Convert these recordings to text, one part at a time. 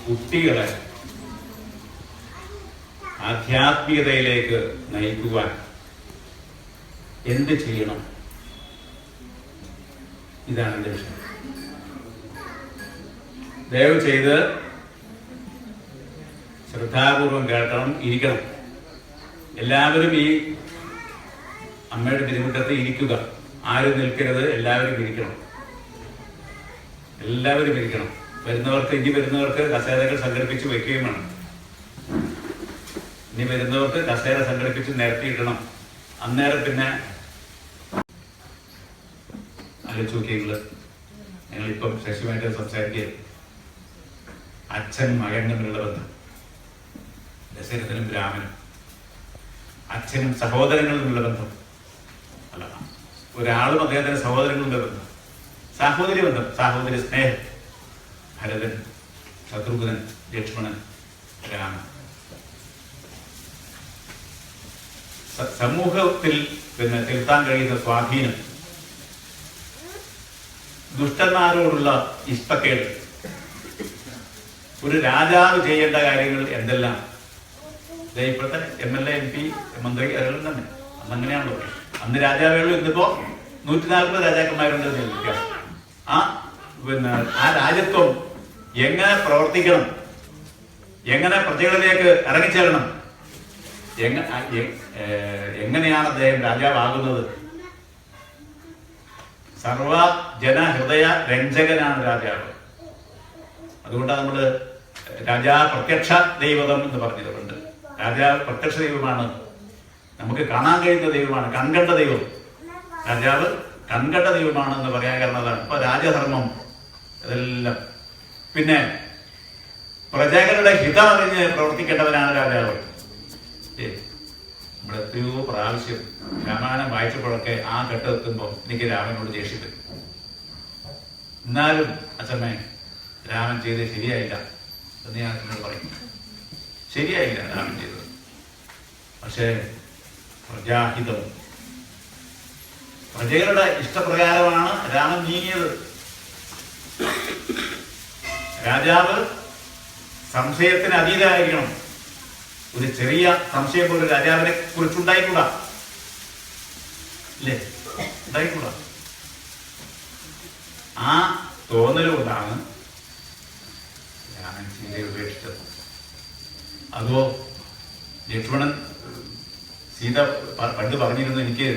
കുട്ടികളെ ആധ്യാത്മികതയിലേക്ക് നയിക്കുവാൻ എന്ത് ചെയ്യണം? ഇതാണ് എൻ്റെ വിഷയം. ദയവ് ചെയ്ത് ശ്രദ്ധാപൂർവം കേൾക്കണം, ഇരിക്കണം. എല്ലാവരും ഈ അമ്മയുടെ തിരുമുറ്റത്ത് ഇരിക്കുക. ആരും നിൽക്കരുത്, എല്ലാവരും ഇരിക്കണം. എല്ലാവരും ഇരിക്കണം. ഇനി വരുന്നവർക്ക് കസേരകൾ സംഘടിപ്പിച്ച് വെക്കുകയും വേണം. ഇനി വരുന്നവർക്ക് കസേര സംഘടിപ്പിച്ച് നിരത്തിയിടണം. അന്നേരം പിന്നെ ആലോചിച്ച് നോക്കിയെങ്കിൽ ഞങ്ങളിപ്പം ശശിയുമായിട്ട് സംസാരിക്കുക, അച്ഛനും മകനും തമ്മിലുള്ള ബന്ധം, ദശരഥനും രാമനും, അച്ഛനും സഹോദരങ്ങളും തമ്മിലുള്ള ബന്ധം അല്ല, ഒരാളും അദ്ദേഹത്തിന്റെ സഹോദരങ്ങളുടെ ബന്ധം, സാഹോദര്യ ബന്ധം, സാഹോദര്യ സ്നേഹം. ഭരതൻ, ശത്രുഘ്നൻ, ലക്ഷ്മണൻ, രാമൻ. സമൂഹത്തിൽ തിരുത്താൻ കഴിയുന്ന സ്വാധീനം, ദുഷ്ടന്മാരോടുള്ള ഇഷ്ടക്കേട്, ഒരു രാജാവ് ചെയ്യേണ്ട കാര്യങ്ങൾ എന്തെല്ലാം. ഇപ്പോഴത്തെ MLA, MP, മന്ത്രി അതെല്ലാം തന്നെ അന്നങ്ങനെയാണല്ലോ. അന്ന് രാജാവുകൾ, ഇന്നിപ്പോ 140 രാജാക്കന്മാരുണ്ട്. ആ രാജ്യത്വം എങ്ങനെ പ്രവർത്തിക്കണം, എങ്ങനെ പ്രജകളിലേക്ക് ഇറങ്ങിച്ചേരണം, എങ്ങനെയാണ് അദ്ദേഹം രാജാവാകുന്നത്. സർവ ജനഹൃദയ രഞ്ജകനാണ് രാജാവ്. അതുകൊണ്ടാണ് നമ്മള് രാജാ പ്രത്യക്ഷ ദൈവതം എന്ന് പറഞ്ഞിട്ടുണ്ട്. രാജാവ് പ്രത്യക്ഷ ദൈവമാണ്, നമുക്ക് കാണാൻ കഴിയുന്ന ദൈവമാണ്, കൺകണ്ട ദൈവം. രാജാവ് കൺകണ്ട ദൈവമാണ് എന്ന് പറയാൻ കാരണം അതാണ്. ഇപ്പൊ രാജധർമ്മം ഇതെല്ലാം. പിന്നെ പ്രജകളുടെ ഹിതമറിഞ്ഞ് പ്രവർത്തിക്കേണ്ടവനാണ് രാജാവ്. നമ്മുടെ എത്രയോ പ്രാവശ്യം രാമായണം വായിച്ചപ്പോഴൊക്കെ ആ ഘട്ടമെത്തുമ്പോൾ എനിക്ക് രാമനോട് ദേഷ്യം. എന്നാലും അച്ഛമ്മേ, രാമൻ ചെയ്തത് ശരിയായില്ല എന്ന് ഞാൻ അച്ഛനോട് പറയും. ശരിയായില്ല രാമൻ ചെയ്തത്. പക്ഷേ പ്രജാഹിതം, പ്രജകളുടെ ഇഷ്ടപ്രകാരമാണ് രാമൻ നീങ്ങിയത്. രാജാവ് സംശയത്തിന് അതീതമായിരിക്കണം. ഒരു ചെറിയ സംശയം പോലും രാജാവിനെ കുറിച്ചുണ്ടായിക്കൂടാ, അല്ലേ? ഉണ്ടായിക്കൂടാ. ആ തോന്നലുകൊണ്ടാണ് രാമൻ സീതയെ ഉപേക്ഷിച്ചത്. അതോ ലക്ഷ്മണൻ, സീത പണ്ട് പറഞ്ഞിരുന്നു, എനിക്ക്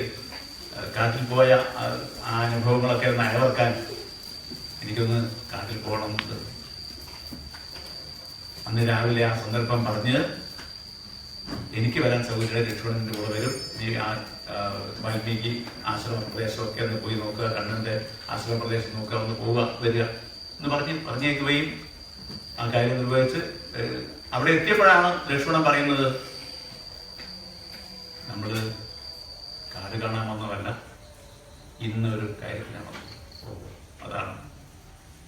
കാട്ടിൽ പോയ ആ അനുഭവങ്ങളൊക്കെ ഒന്ന് അയവർക്കാൻ എനിക്കൊന്ന് കാട്ടിൽ പോകണമെന്നുണ്ട്. അന്ന് രാവിലെ ആ സന്ദർഭം പറഞ്ഞ് എനിക്ക് വരാൻ സൗകര്യം ലക്ഷ്മണന്റെ കൂടെ വരും, നീ വാൽമീകി ആശ്രമ പ്രദേശമൊക്കെ ഒന്ന് പോയി നോക്കുക, കണ്ണന്റെ ആശ്രമ പ്രദേശം നോക്കുക, ഒന്ന് പോവുക, വരിക എന്ന് പറഞ്ഞേക്കുകയും ആ കാര്യം നിർവഹിച്ച് അവിടെ എത്തിയപ്പോഴാണ് ലക്ഷ്മണൻ പറയുന്നത്, നമ്മള് കാട് കാണാൻ വന്നതല്ല, ഇന്നൊരു കാര്യത്തിലാണ്. അതാണ്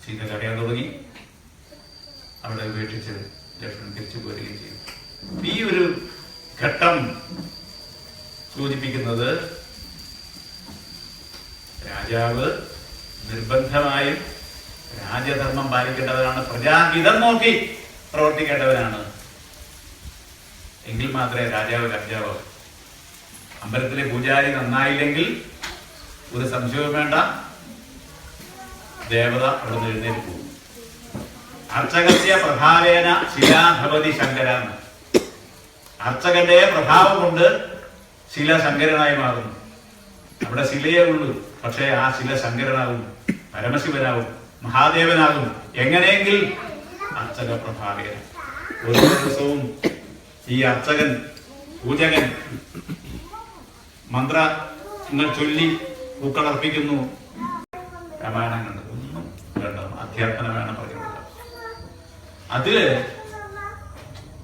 സീത കരയാൻ തുടങ്ങി. അവിടെ ഉപേക്ഷിച്ച് ലക്ഷ്മണൻ തിരിച്ചു പോരുകയും ചെയ്തു. ഈ ഒരു ഘട്ടം സൂചിപ്പിക്കുന്നത് രാജാവ് നിർബന്ധമായും രാജധർമ്മം പാലിക്കേണ്ടവരാണ്, പ്രജാഹിതം നോക്കി പ്രവർത്തിക്കേണ്ടവരാണ്. എങ്കിൽ മാത്രമേ രാജാവ് രാജാവാകൂ. അമ്പലത്തിലെ പൂജാരി നന്നായില്ലെങ്കിൽ ഒരു സംശയവും വേണ്ട, ദേവത അവിടെ നിന്ന് എഴുന്നേറ്റ് പോകും. അർച്ചകസ്യ പ്രഭാവേന ശിലാഭവതി ശങ്കരൻ. അർച്ചകന്റെ പ്രഭാവം കൊണ്ട് ശില ശങ്കരനായി മാറുന്നു. അവിടെ ശിലയേ ഉള്ളൂ, പക്ഷേ ആ ശില ശങ്കരനാകും, പരമശിവനാകും, മഹാദേവനാകും. എങ്ങനെയെങ്കിൽ അർച്ചക പ്രഭാവേന. ഒരു ദിവസവും ഈ അർച്ചകൻ, പൂജകൻ മന്ത്രങ്ങൾ ചൊല്ലി പൂക്കളർപ്പിക്കുന്നു. രാമായണം കണ്ടത് ഒന്നും വേണ്ട, അധ്യാത്മന വേണം പറയുന്നത്. അതില്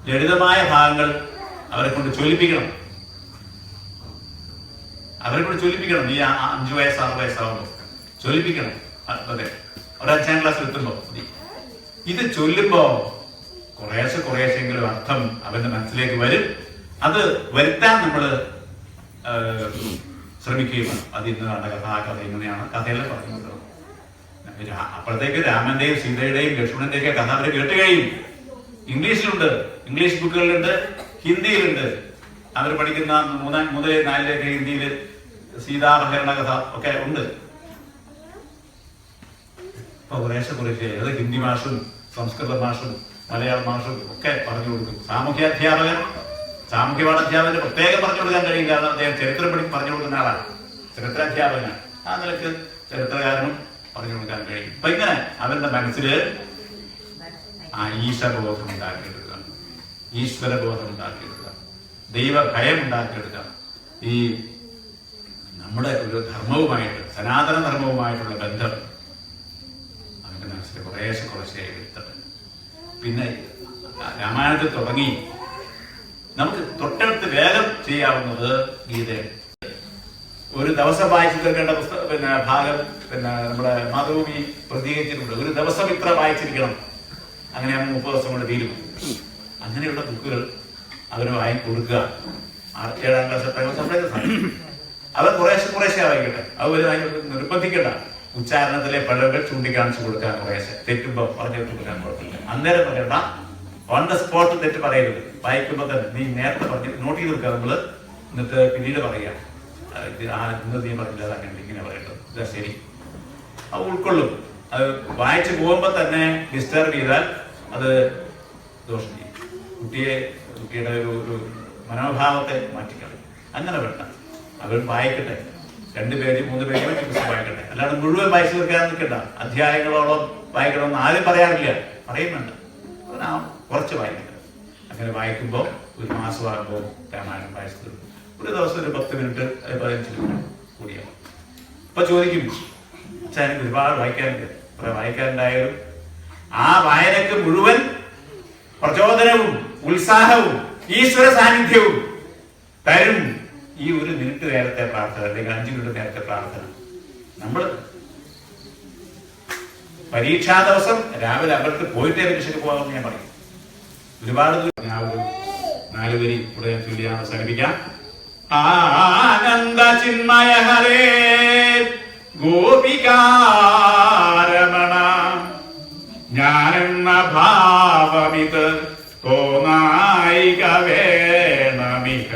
ലളിതമായ ഭാഗങ്ങൾ അവരെ കൊണ്ട് ചൊല്ലിപ്പിക്കണം. ഈ 5 വയസ്സ് 6 വയസ്സാവുമ്പോൾ ചൊല്ലിപ്പിക്കണം. അതെ, ഒരു 5ാം ക്ലാസ്സിൽ എത്തുമ്പോ ഇത് ചൊല്ലുമ്പോ കുറേശ്ശെങ്കിലും അർത്ഥം അവന്റെ മനസ്സിലേക്ക് വരും. അത് വരുത്താൻ നമ്മള് ശ്രമിക്കുകയും അത് ഇന്നതാണ് കഥ, ആ കഥ ഇങ്ങനെയാണ്, കഥയെല്ലാം പറഞ്ഞു. അപ്പോഴത്തേക്ക് രാമന്റെയും സീതയുടെയും ലക്ഷ്മണന്റെയും കഥ അവര് കേട്ട് കഴിയും. ഇംഗ്ലീഷിലുണ്ട്, ഇംഗ്ലീഷ് ബുക്കുകളിലുണ്ട്, ഹിന്ദിയിലുണ്ട്. അവർ പഠിക്കുന്ന 3, 4 ഹിന്ദിയില് സീതാപഹരണ കഥ ഒക്കെ ഉണ്ട്. അപ്പൊ കുറേശ്ശെ അത് ഹിന്ദി മാഷും സംസ്കൃത മാഷും മലയാള മാഷും ഒക്കെ പറഞ്ഞു കൊടുക്കും. സാമൂഹ്യ പാഠാധ്യാപകന് പ്രത്യേകം പറഞ്ഞു കൊടുക്കാൻ കഴിയും. കാരണം അദ്ദേഹം ചരിത്രം പറഞ്ഞു കൊടുക്കുന്ന ആളാണ്, ചരിത്രാധ്യാപകനാണ്. ആ നിലക്ക് ചരിത്രകാരനും പറഞ്ഞു കൊടുക്കാൻ കഴിയും. അപ്പൊ ഇങ്ങനെ അവരുടെ മനസ്സില് ഈശ്വരബോധം ഉണ്ടാക്കിയെടുക്കുക, ഈശ്വരബോധം ഉണ്ടാക്കിയെടുക്കുക, ദൈവഭയം ഉണ്ടാക്കിയെടുക്കുക. ഈ നമ്മുടെ ഒരു ധർമ്മവുമായിട്ട്, സനാതന ധർമ്മവുമായിട്ടുള്ള ബന്ധം അവന്റെ മനസ്സിൽ കുറേശ്ശെയായി വരുത്തത്. പിന്നെ രാമായണത്തിൽ തുടങ്ങി നമുക്ക് തൊട്ടടുത്ത് വേഗം ചെയ്യാവുന്നത് ഗീതയാണ്. ഒരു ദിവസം വായിച്ചു തീർക്കേണ്ട ഭാഗം നമ്മുടെ മാതൃഭൂമി പ്രസിദ്ധീകരിച്ചിട്ടുണ്ട്. ഒരു ദിവസം ഇത്ര വായിച്ചിരിക്കണം, അങ്ങനെ 30 ദിവസം കൊണ്ട് തീരും. അങ്ങനെയുള്ള ബുക്കുകൾ അവന് കൊടുക്കുക. 7ാം ക്ലാസ് 8ാം ക്ലാസ് അവർ കുറേശ്ശെ വായിക്കട്ടെ. അവർ നിർബന്ധിക്കണ്ട. ഉച്ചാരണത്തിലെ പിഴവുകൾ ചൂണ്ടിക്കാണിച്ചു കൊടുക്കാൻ കുറേശ്ശെ, തെറ്റുമ്പോ പറഞ്ഞു കൊടുക്കാൻ കുഴപ്പമില്ല. അന്നേരം പറയണ്ട, ഓൺ ദ സ്പോട്ട് തെറ്റ് പറയരുത്. വായിക്കുമ്പോ തന്നെ നീ നേരത്തെ പറഞ്ഞ് നോട്ട് ചെയ്ത് കൊടുക്കുക നമ്മള്. എന്നിട്ട് പിന്നീട് പറയാ, ഇന്ന് നീ പറഞ്ഞില്ല, അതങ്ങനെ ഇങ്ങനെ പറയേണ്ടത്, ഇതാ ശരി. അത് ഉൾക്കൊള്ളും. അത് വായിച്ചു പോകുമ്പോ തന്നെ ഡിസ്റ്റർബ് ചെയ്താൽ അത് ദോഷം ചെയ്യും. കുട്ടിയുടെ ഒരു മനോഭാവത്തെ മാറ്റിക്കളയും. അങ്ങനെ വേണ്ട, അവർ വായിക്കട്ടെ. 2 പേജ് 3 പേജ് പുസ്തകം വായിക്കട്ടെ. അല്ലാതെ മുഴുവൻ വായിച്ചു തീർക്കാൻ നിൽക്കണ്ട. അധ്യായങ്ങളോളം വായിക്കണമെന്ന് ആരും പറയാറില്ല, പറയുന്നുണ്ട്. കുറച്ച് വായിക്കട്ടെ. അങ്ങനെ വായിക്കുമ്പോൾ ഒരു മാസമാകുമ്പോൾ രാമായണം വായിച്ചു തീർക്കും. ഒരു ദിവസം ഒരു 10 മിനിറ്റ് 15 മിനിറ്റ് കൂടിയാവും. ഇപ്പൊ ചോദിക്കും, അച്ഛാ എനിക്ക് ഒരുപാട് വായിക്കാനുണ്ട്. കുറെ വായിക്കാനുണ്ടായാലും ആ വായനക്ക് മുഴുവൻ പ്രചോദനവും ഉത്സാഹവും ഈശ്വര സാന്നിധ്യവും തരും ഈ 1 മിനിറ്റ് നേരത്തെ പ്രാർത്ഥന, അല്ലെങ്കിൽ 5 മിനിറ്റ് നേരത്തെ പ്രാർത്ഥന. നമ്മൾ പരീക്ഷാ ദിവസം രാവിലെ അവർക്ക് പോയിട്ടേ പരീക്ഷയ്ക്ക് പോകാമെന്ന് ഞാൻ പറയും. ഒരുപാട് ഞാൻ ഒരു 4 വരി ഇവിടെ ചൊല്ലി അവസാനിപ്പിക്കാം. ആനന്ദ ചിന്മയ ഹരേ ഗോപികാരമണ ഞാനെന്ന ഭാവമിത് തോന്നായിക വേണമിക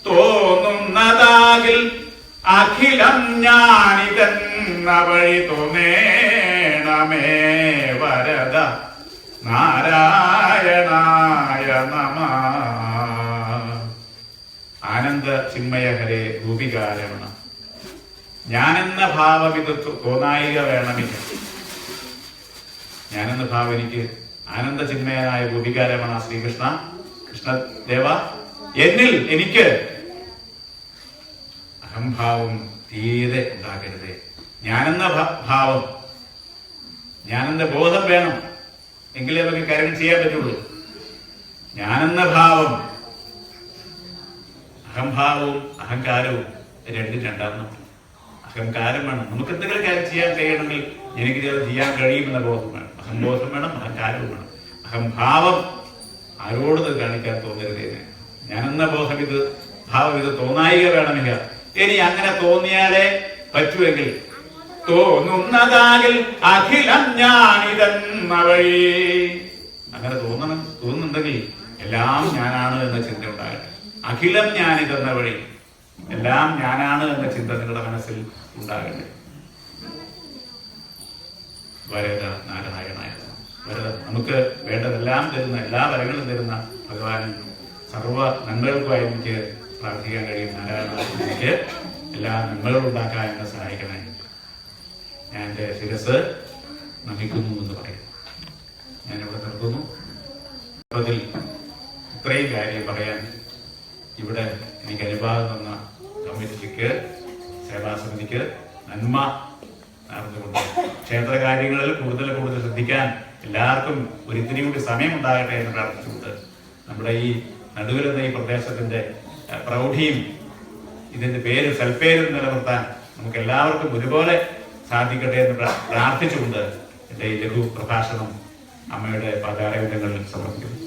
തോന്നുന്നതാകിൽ അഖിലം ഞാനിതെന്ന വഴി തോന്നേണമേ വരദ നാരായണായ നമഃ. ആനന്ദ ചിന്മയ ഹരേ ഗോപികാരമണ ഞാനെന്ന ഭാവം ഇത് തോന്നായിക വേണമില്ല. ഞാനെന്ന ഭാവം എനിക്ക് ആനന്ദ ചിന്മയനായ ഗോപികാരമണ ശ്രീകൃഷ്ണ കൃഷ്ണദേവ എന്നിൽ എനിക്ക് അഹംഭാവം തീരെ ഉണ്ടാകരുതേ. ഞാനെന്ന ഭാവം, ഞാനെന്ന ബോധം വേണം, എങ്കിലേ നമുക്ക് കാര്യം ചെയ്യാൻ പറ്റുള്ളൂ. ഞാനെന്ന ഭാവം, അഹംഭാവവും അഹങ്കാരവും രണ്ടാമത്. അഹങ്കാരം വേണം. നമുക്ക് എന്തെങ്കിലും കാര്യം ചെയ്യാൻ കഴിയണമെങ്കിൽ എനിക്ക് ചെയ്യാൻ കഴിയുമെന്ന ബോധം വേണം. അഹംബോധം വേണം, അഹങ്കാരവും വേണം. അഹംഭാവം ആരോടത് കാണിക്കാൻ തോന്നരുതേ. ഞാനെന്ന ബോധം ഇത് ഭാവം ഇത് തോന്നായിക വേണമെങ്കിൽ ഇനി അങ്ങനെ തോന്നിയാലേ പറ്റുമെങ്കിൽ തോന്നുന്നതാകിൽ അഖിലം ഞാനിതെന്ന വഴി. അങ്ങനെ തോന്നുന്നുണ്ടെങ്കിൽ എല്ലാം ഞാനാണ് എന്ന ചിന്ത ഉണ്ടാകട്ടെ. അഖിലം ഞാനിതെന്ന വഴി, എല്ലാം ഞാനാണ് എന്ന ചിന്ത നിങ്ങളുടെ മനസ്സിൽ ഉണ്ടാകട്ടെ. വരദ നാരായണായ വരദ. നമുക്ക് വേണ്ടതെല്ലാം തരുന്ന, എല്ലാ വരങ്ങളും തരുന്ന ഭഗവാൻ സർവ നന്മകൾക്കുമായി എനിക്ക് പ്രാർത്ഥിക്കാൻ കഴിയും. നാരായണ എനിക്ക് എല്ലാ നന്മകളും ഉണ്ടാക്കാൻ എന്നെ സഹായിക്കണേ. ഞാൻ എൻ്റെ ശിരസ് നമിക്കുന്നു എന്ന് പറയും. ഞാനിവിടെ നിർത്തുന്നു. ഇത്രയും കാര്യം പറയാൻ ഇവിടെ എനിക്ക് അനുവാദം തന്ന കമ്മിറ്റിക്ക്, സേവാസമിതിക്ക് നന്മ നടന്നുകൊണ്ട് ക്ഷേത്ര കാര്യങ്ങളിൽ കൂടുതൽ ശ്രദ്ധിക്കാൻ എല്ലാവർക്കും ഒരിത്തിരി കൂടി സമയം ഉണ്ടാകട്ടെ എന്ന് പ്രാർത്ഥിച്ചുകൊണ്ട് നമ്മുടെ ഈ നടുവിലെന്ന ഈ പ്രദേശത്തിന്റെ പ്രൗഢിയും ഇതിന്റെ സൽപ്പേരും നിലനിർത്താൻ നമുക്ക് എല്ലാവർക്കും ഒരുപോലെ സാധിക്കട്ടെ എന്ന് പ്രാർത്ഥിച്ചുകൊണ്ട് എന്റെ ഈ ലഘു പ്രഭാഷണം അമ്മയുടെ പാതാരവിന്ദങ്ങളിൽ സമർപ്പിക്കുന്നു.